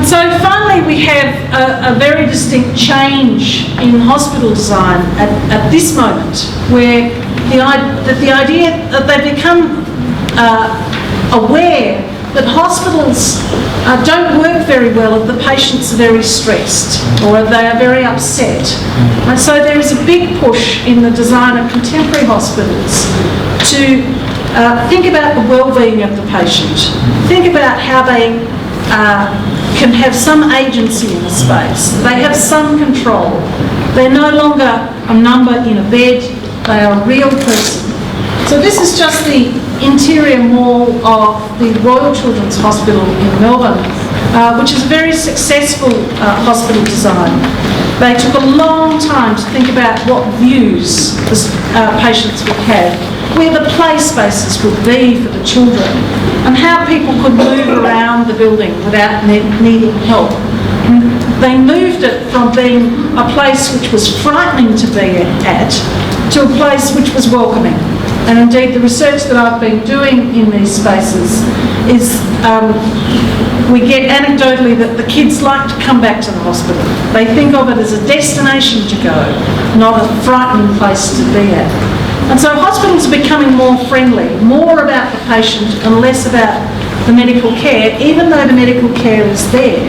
so finally we have a very distinct change in hospital design at this moment, where the idea that they become aware that hospitals don't work very well if the patients are very stressed or if they are very upset. And so there is a big push in the design of contemporary hospitals to think about the well-being of the patient, think about how they can have some agency in the space, they have some control. They're no longer a number in a bed, they are a real person. So this is just the interior mall of the Royal Children's Hospital in Melbourne, which is a very successful hospital design. They took a long time to think about what views the patients would have, where the play spaces would be for the children, and how people could move around the building without needing help. And they moved it from being a place which was frightening to be at to a place which was welcoming. And indeed, the research that I've been doing in these spaces is we get anecdotally that the kids like to come back to the hospital. They think of it as a destination to go, not a frightening place to be at. And so hospitals are becoming more friendly, more about the patient and less about the medical care, even though the medical care is there,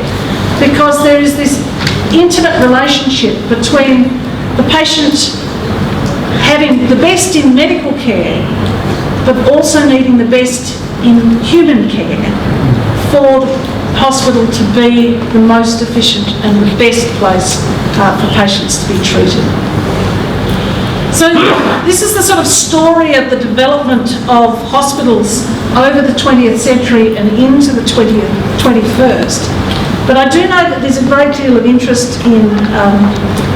because there is this intimate relationship between the patient having the best in medical care, but also needing the best in human care for the hospital to be the most efficient and the best place for patients to be treated. So this is the sort of story of the development of hospitals over the 20th century and into the 21st. But I do know that there's a great deal of interest in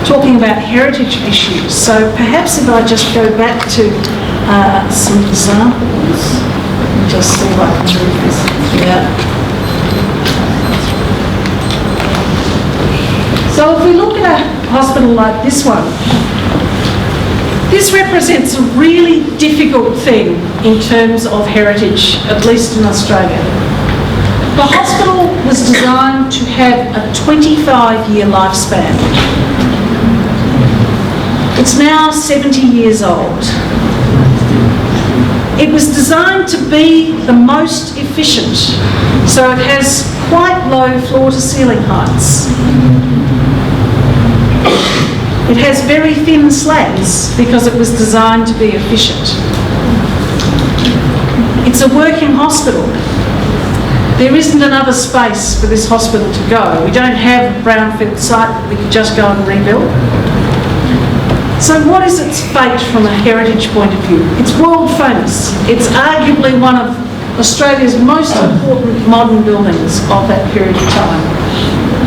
talking about heritage issues. So perhaps if I just go back to some examples, just see if I can move this. Yeah. So if we look at a hospital like this one, this represents a really difficult thing in terms of heritage, at least in Australia. The hospital was designed to have a 25-year lifespan. It's now 70 years old. It was designed to be the most efficient, so it has quite low floor-to-ceiling heights. It has very thin slabs because it was designed to be efficient. It's a working hospital. There isn't another space for this hospital to go. We don't have a brownfield site that we could just go and rebuild. So what is its fate from a heritage point of view? It's world famous. It's arguably one of Australia's most important modern buildings of that period of time.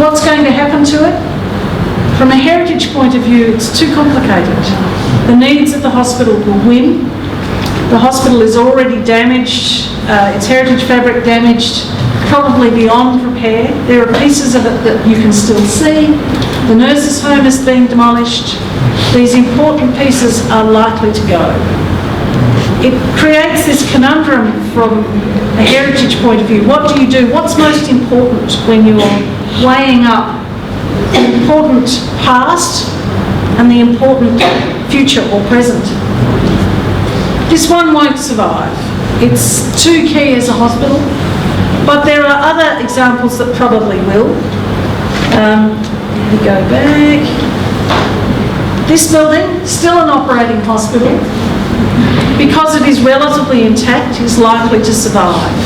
What's going to happen to it? From a heritage point of view, it's too complicated. The needs of the hospital will win. The hospital is already damaged, its heritage fabric damaged, probably beyond repair. There are pieces of it that you can still see. The nurses' home is being demolished. These important pieces are likely to go. It creates this conundrum from a heritage point of view. What do you do? What's most important when you're weighing up the important past and the important future or present? This one won't survive. It's too key as a hospital, but there are other examples that probably will. Let me go back. This building, still an operating hospital, because it is relatively intact, is likely to survive.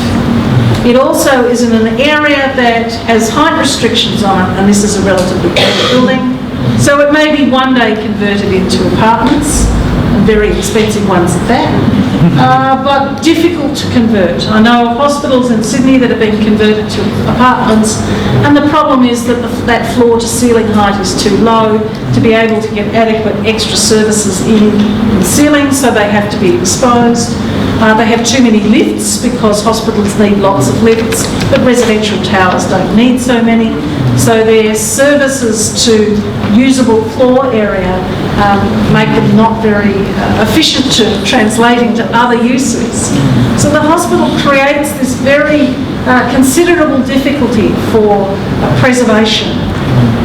It also is in an area that has height restrictions on it, and this is a relatively big building, so it may be one day converted into apartments, and very expensive ones at that, but difficult to convert. I know of hospitals in Sydney that have been converted to apartments, and the problem is that that floor-to-ceiling height is too low to be able to get adequate extra services in the ceiling, so they have to be exposed. They have too many lifts because hospitals need lots of lifts, but residential towers don't need so many. So their services to usable floor area make them not very efficient to translate into other uses. So the hospital creates this very considerable difficulty for preservation.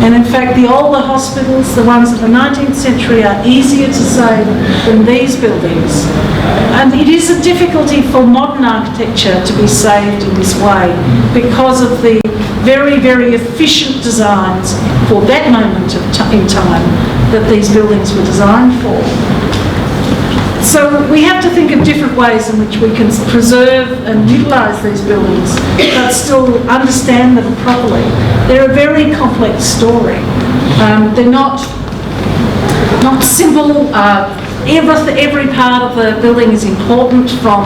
And in fact, the older hospitals, the ones of the 19th century, are easier to save than these buildings. And it is a difficulty for modern architecture to be saved in this way because of the very, very efficient designs for that moment in time that these buildings were designed for. So we have to think of different ways in which we can preserve and utilise these buildings, but still understand them properly. They're a very complex story. They're not simple. Every part of the building is important, from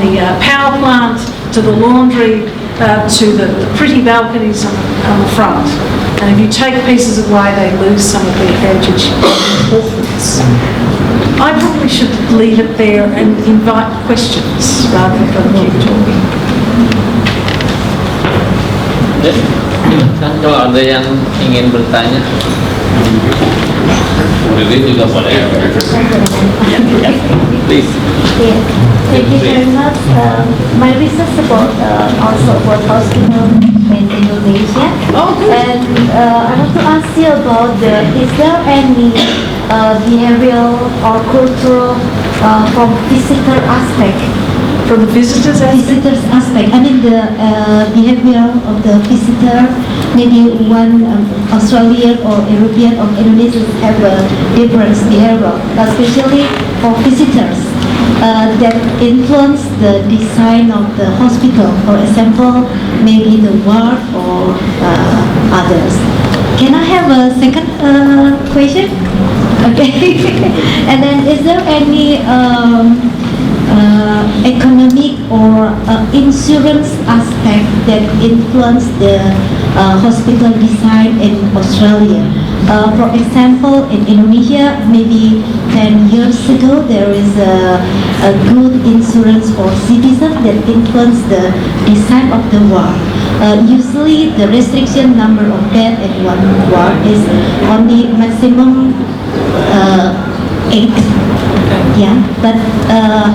the power plant to the laundry to the pretty balconies on the front. And if you take pieces away, they lose some of their heritage importance. I probably should leave it there and invite questions rather than keep talking. Kalau ada yang ingin bertanya, Willis juga boleh. Please. Yes. Thank you very much. My research about also about hospital in Indonesia. Oh, good. And I want to ask you about is there any behavioral or cultural from visitor aspect? From the visitors aspect? Visitors aspect. I mean the behavior of the visitor. Maybe one Australian or European or Indonesian have a different behavior, especially for visitors that influence the design of the hospital. For example, maybe the ward or others. Can I have a second question? Okay. And then is there any economic or insurance aspect that influence the hospital design in Australia? For example, in Indonesia, maybe 10 years ago, there is a good insurance for citizens that influence the design of the ward. Usually, the restriction number of beds in one ward is only maximum 8. Yeah, but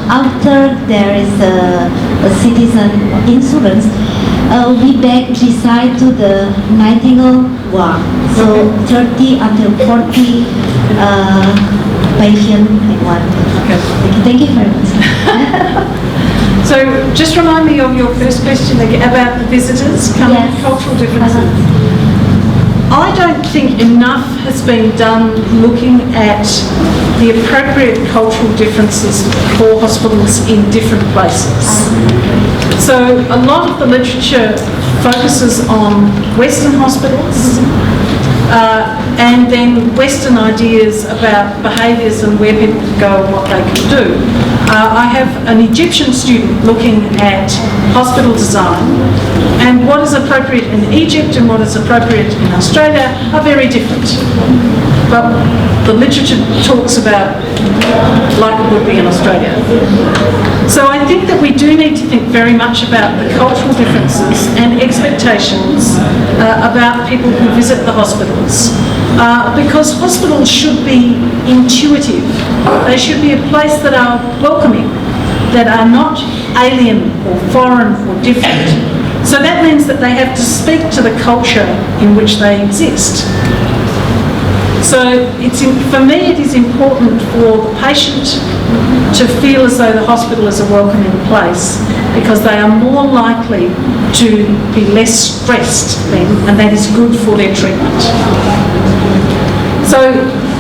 after there is a citizen insurance, we back design to the Nightingale ward. So 30 until 40 patient in one. Okay. Thank you very much. So just remind me of your first question again about the visitors coming, Yes. cultural differences. I don't think enough has been done looking at the appropriate cultural differences for hospitals in different places. So a lot of the literature focuses on Western hospitals and then Western ideas about behaviours and where people can go and what they can do. I have an Egyptian student looking at hospital design, and what is appropriate in Egypt and what is appropriate in Australia are very different. But the literature talks about like it would be in Australia. So I think that we do need to think very much about the cultural differences and expectations about people who visit the hospitals. Because hospitals should be intuitive. They should be a place that are welcoming, that are not alien or foreign or different. So that means that they have to speak to the culture in which they exist. So for me it is important for the patient to feel as though the hospital is a welcoming place, because they are more likely to be less stressed then, and that is good for their treatment. So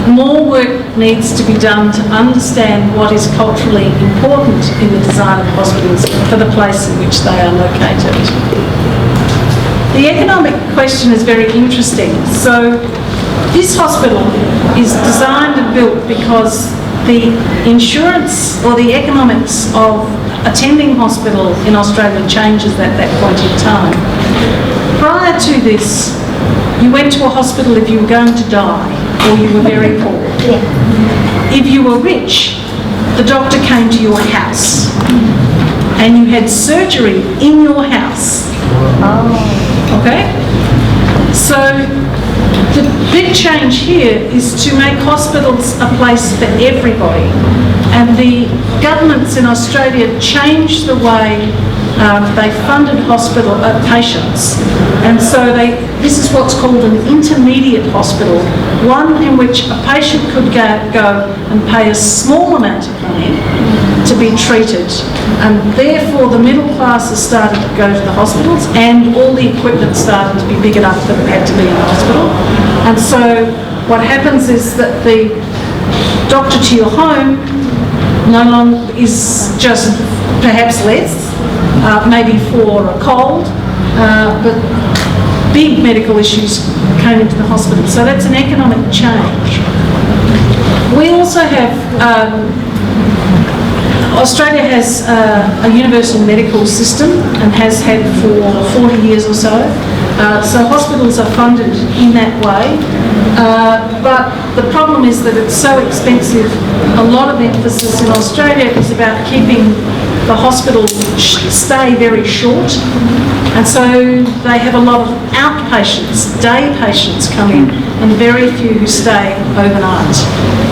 more work needs to be done to understand what is culturally important in the design of hospitals for the place in which they are located. The economic question is very interesting. So this hospital is designed and built because the insurance or the economics of attending hospital in Australia changes at that point in time. Prior to this, you went to a hospital if you were going to die or you were very poor. If you were rich, the doctor came to your house and you had surgery in your house. Okay? So the big change here is to make hospitals a place for everybody. And the governments in Australia changed the way they funded hospital patients, and so this is what's called an intermediate hospital, one in which a patient could go and pay a small amount of money to be treated, and therefore the middle classes started to go to the hospitals, and all the equipment started to be big enough that it had to be in the hospital. And so what happens is that the doctor to your home no longer is just perhaps less, maybe for a cold, but big medical issues came into the hospital. So that's an economic change. We also have, Australia has a universal medical system and has had for 40 years or so. So hospitals are funded in that way. But the problem is that it's so expensive. A lot of emphasis in Australia is about keeping the hospital stay very short, and so they have a lot of outpatients, day patients come in, and very few who stay overnight.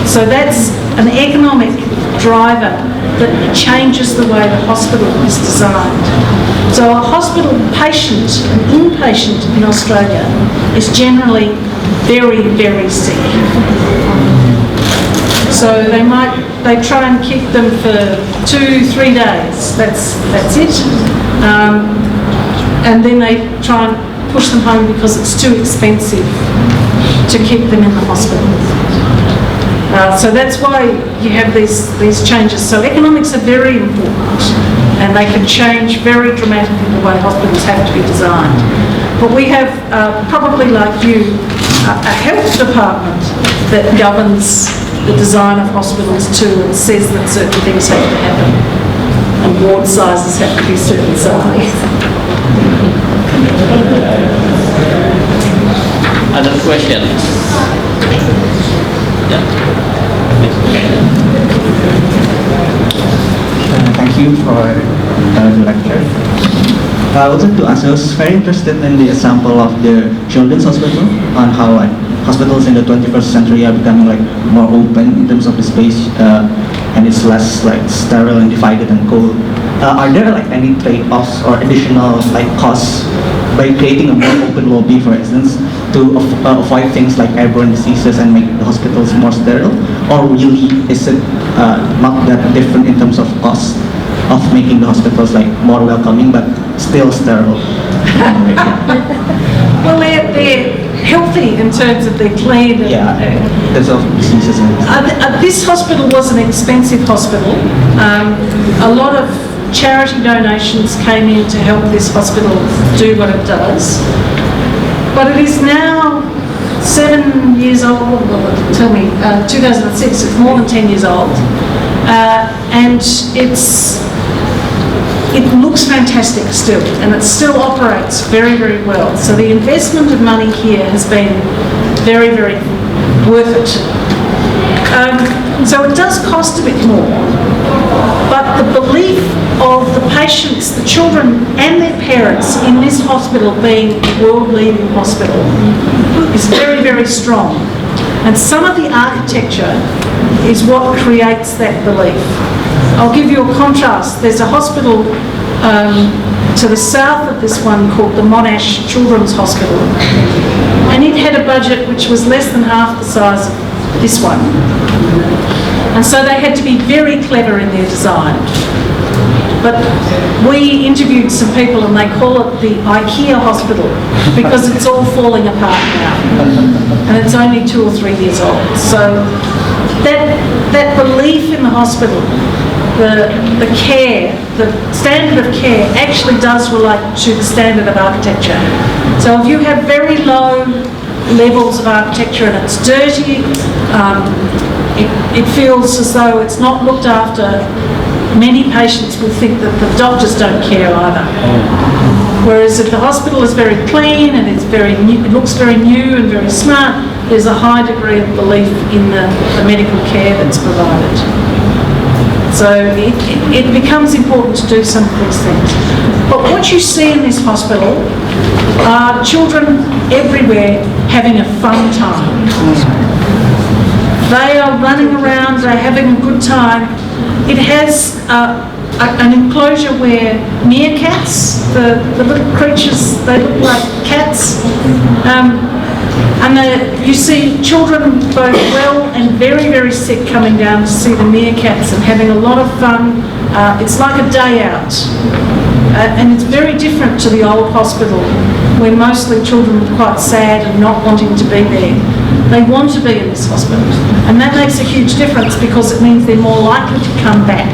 So that's an economic driver that changes the way the hospital is designed. So a hospital patient, an inpatient in Australia, is generally very, very sick. So they try and keep them for 2-3 days. That's it. And then they try and push them home because it's too expensive to keep them in the hospital. So that's why you have these changes. So economics are very important, and they can change very dramatically the way hospitals have to be designed. But we have, probably like you, a health department that governs the design of hospitals too, and says that certain things have to happen, and ward sizes have to be certain size. Other questions? Yeah. Thank you for the lecture. I wanted to ask, I was very interested in the example of the children's hospital, on how hospitals in the 21st century are becoming more open in terms of the space, and it's less sterile and divided and cold. Are there any trade-offs or additional costs by creating a more open lobby, for instance, to avoid things like airborne diseases and make the hospitals more sterile? Or really is it not that different in terms of cost of making the hospitals more welcoming but still sterile? Well, they're healthy in terms of they're clean. Yeah, there's of diseases. This hospital was an expensive hospital. A lot of charity donations came in to help this hospital do what it does. But it is now 7 years old, well, tell me, 2006, it's more than 10 years old. And it looks fantastic still, and it still operates very, very well. So the investment of money here has been very, very worth it. So it does cost a bit more, but the belief of the patients, the children and their parents in this hospital being a world-leading hospital is very, very strong. And some of the architecture is what creates that belief. I'll give you a contrast. There's a hospital to the south of this one called the Monash Children's Hospital, and it had a budget which was less than half the size of this one. And so they had to be very clever in their design. But we interviewed some people and they call it the IKEA hospital because it's all falling apart now. And it's only 2 or 3 years old. So that belief in the hospital, the care, the standard of care actually does relate to the standard of architecture. So if you have very low levels of architecture and it's dirty, it feels as though it's not looked after. Many patients will think that the doctors don't care either. Whereas if the hospital is very clean and it's very new, it looks very new and very smart, there's a high degree of belief in the medical care that's provided. So it becomes important to do some of these things. But what you see in this hospital are children everywhere having a fun time. They are running around, they're having a good time. It has an enclosure where meerkats, the little creatures, they look like cats, and you see children both well and very, very sick coming down to see the meerkats and having a lot of fun. It's like a day out. And it's very different to the old hospital, where mostly children were quite sad and not wanting to be there. They want to be in this hospital. And that makes a huge difference because it means they're more likely to come back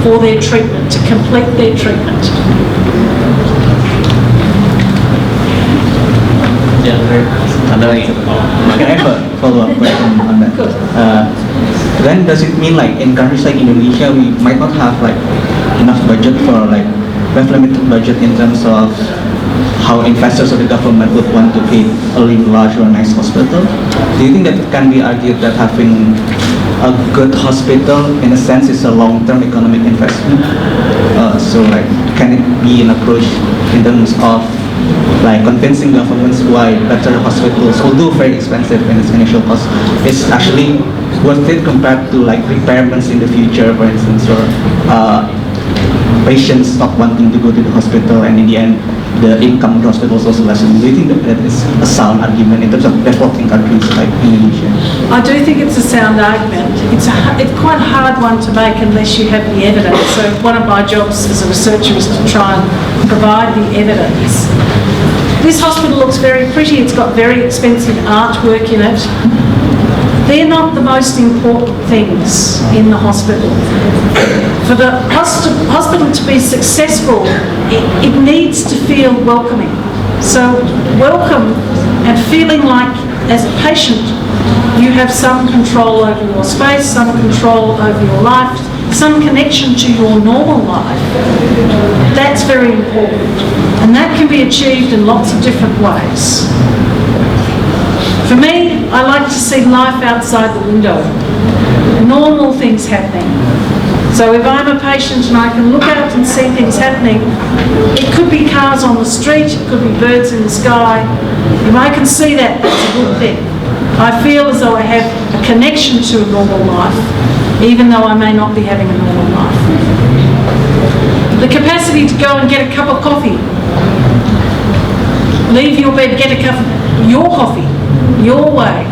for their treatment, to complete their treatment. Ada lagi? Can I have a follow-up question on that? Good. Then does it mean like in countries like Indonesia we might not have like enough budget for like we have limited budget in terms of how investors or the government would want to pay a really large or nice hospital? Do you think that it can be argued that having a good hospital in a sense is a long-term economic investment? So like can it be an approach in terms of like convincing governments why better hospitals, although very expensive in its initial cost, is actually worth it compared to like repairments in the future, for instance, or patients not wanting to go to the hospital and in the end the income of the hospital is also lessened. Do you think that that is a sound argument in terms of developing countries like Indonesia? I do think it's a sound argument. It's quite a hard one to make unless you have the evidence. So one of my jobs as a researcher is to try and provide the evidence. This hospital looks very pretty. It's got very expensive artwork in it. They're not the most important things in the hospital. For the hospital to be successful, it needs to feel welcoming. So welcome and feeling like, as a patient, you have some control over your space, some control over your life, some connection to your normal life. That's very important. And that can be achieved in lots of different ways. For me, I like to see life outside the window, normal things happening. So if I'm a patient and I can look out and see things happening, it could be cars on the street, it could be birds in the sky. If I can see that, that's a good thing. I feel as though I have a connection to a normal life, even though I may not be having a normal life. The capacity to go and get a cup of coffee, leave your bed, get a cup of your coffee, your way,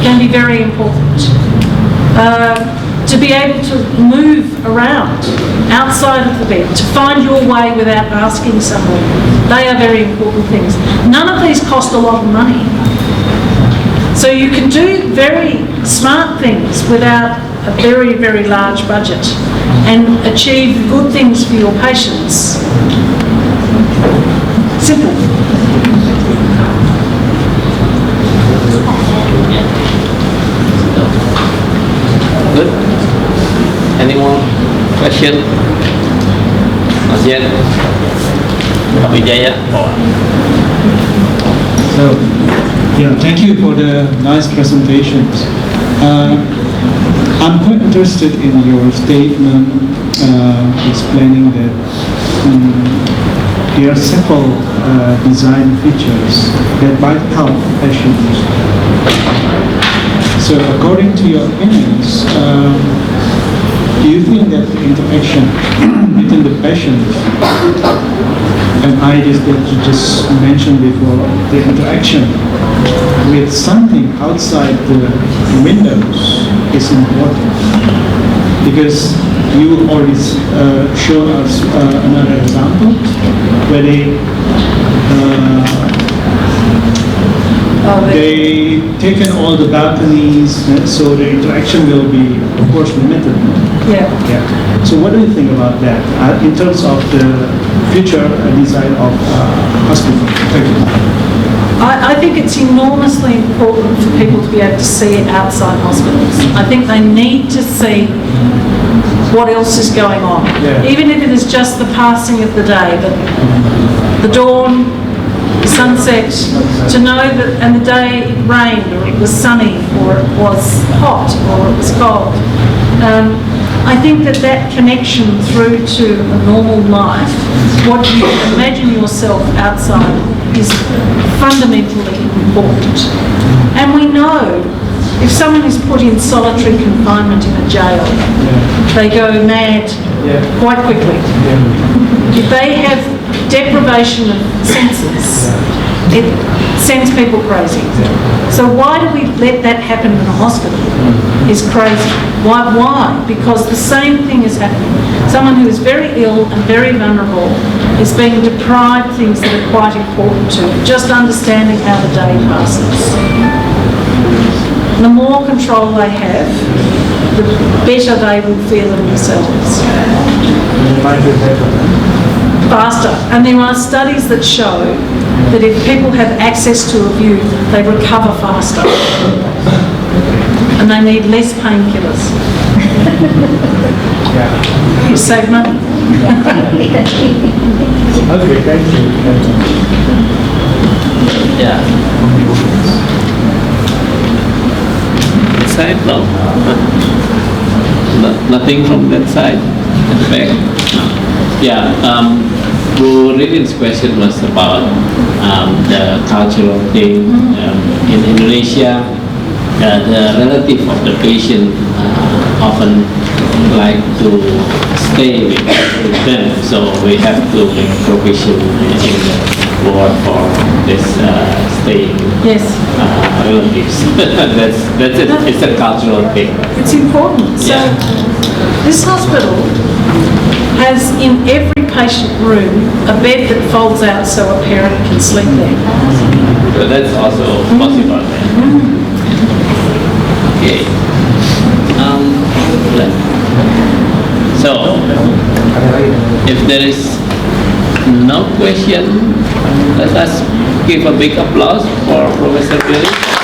can be very important. To be able to move around outside of the bed, to find your way without asking someone, they are very important things. None of these cost a lot of money. So you can do very smart things without a very, very large budget and achieve good things for your patients. Simple. Good. Any more question? Masih ada? Pak Wijaya. So, yeah, thank you for the nice presentations. I'm quite interested in your statement explaining that there are several design features that might help patients. So, according to your opinions, do you think that the interaction between the patient and ideas that you just mentioned before, the interaction with something outside the windows is important? Because you already showed us another example where they taken all the balconies, so the interaction will be, of course, limited. Yeah. Yeah. So what do you think about that in terms of the future design of hospital? Thank you. I think it's enormously important for people to be able to see it outside hospitals. I think they need to see what else is going on. Yeah. Even if it is just the passing of the day, but the dawn, the sunset, to know that, and the day it rained, or it was sunny, or it was hot, or it was cold. I think that that connection through to a normal life, what you imagine yourself outside, is fundamentally important. And we know If someone is put in solitary confinement in a jail, they go mad quite quickly. If they have deprivation of senses, it sends people crazy. So why do we let that happen in a hospital? Is crazy. Why? Because the same thing is happening. Someone who is very ill and very vulnerable is being deprived things that are quite important to them, just understanding how the day passes. The more control they have, the better they will feel in themselves. Faster. And there are studies that show that if people have access to a view, they recover faster. And they need less painkillers. You save money. Okay, thank you. Yeah. This side? No. Nothing from that side? At the back? No. Yeah. Bro Ridin's question was about the cultural thing. In Indonesia, the relative of the patient often like to stay with them, so we have to make provision in the ward for this staying relatives. that's it. It's a cultural thing. It's important. So this hospital has in every patient room a bed that folds out so a parent can sleep there. So that's also possible. Okay. So, if there is no question, let us give a big applause for Professor Willis.